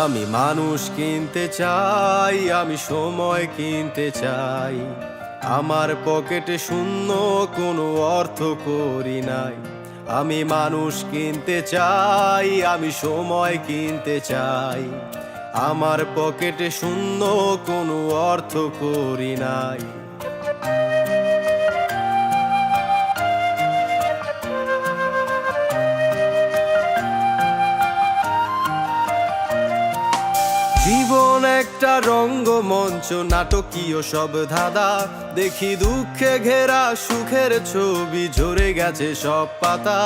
আমি মানুষ কিনতে চাই, আমি সময় কিনতে চাই। আমার পকেটে শূন্য, কোনো অর্থ করি নাই। আমি মানুষ কিনতে চাই, আমি সময় কিনতে চাই। আমার পকেটে শূন্য, কোনো অর্থ করি নাই। জীবন একটা রঙ্গমঞ্চ, নাটকীয় সব ধাঁধা। দেখি দুঃখে ঘেরা সুখের ছবি, ঝরে গেছে সব পাতা।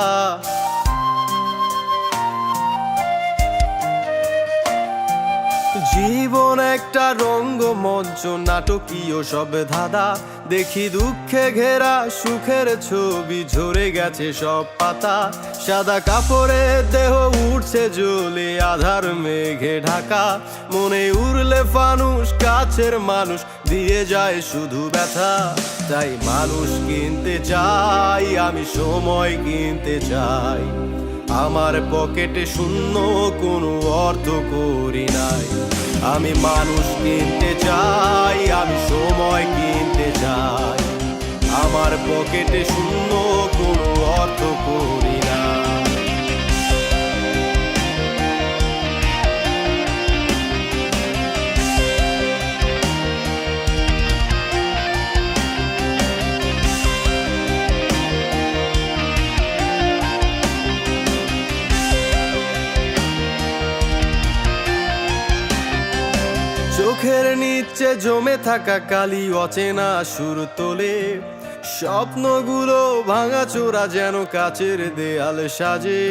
জীবন একটা রঙ্গমঞ্চ, নাটকীয় সব ধাঁধা। দেখি দুঃখে ঘেরা সুখের ছবি, ঝরে গেছে সব পাতা। সাদা কাপড়ে দেহ উঠছে জ্বলে, আধার মেঘে ঢাকা। মনে উড়লে ফানুস, কাছের মানুষ দিয়ে যায় শুধু ব্যথা। তাই মানুষ কিনতে চাই, আমি সময় কিনতে চাই। আমার পকেটে শূন্য, কোনো অর্থ করি নাই। আমি মানুষ কিনতে চাই, আমি সময় কিনতে চাই। আমার পকেটে শূন্য, কোনো অর্থ করি নাই। চোখের নিচে জমে থাকা কালি, অচেনা সুর তোলে। স্বপ্নগুলো ভাঙাচোরা, যেন কাচের দেয়াল সাজে।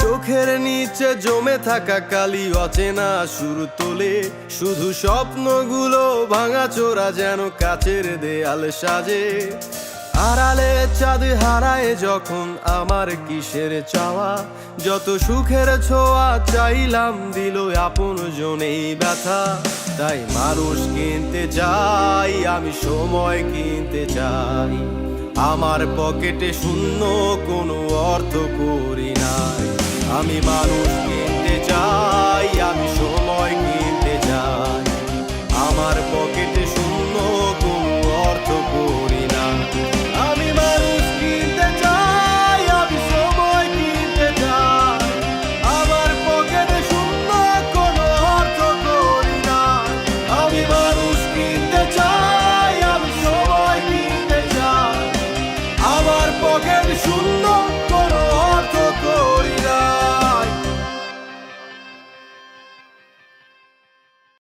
চোখের নিচে জমে থাকা কালি, অচেনা সুর তোলে। শুধু স্বপ্নগুলো ভাঙাচোরা, যেন কাচের দেয়াল সাজে। আড়ালে চাঁদ হারায় যখন, আমার কিসের চাওয়া। যত সুখের ছোঁয়া চাইলাম, দিল আপন জনেই ব্যথা। তাই মানুষ কিনতে চাই, আমি সময় কিনতে চাই। আমার পকেটে শূন্য, কোনো অর্থ করি নাই। আমি মানুষ কিনতে চাই, আমি সময় কিনতে চাই। আমার পকেটে শূন্য, কোনো অর্থ করি নাই। আমি মানুষ কিনতে চাই, আমি সময় কিনতে চাই। আমার পকেটে শূন্য, কোনো অর্থ করি নাই। আমি মানুষ কিনতে চাই, আমি সময় কিনতে চাই। আমার পকেটে শূন্য।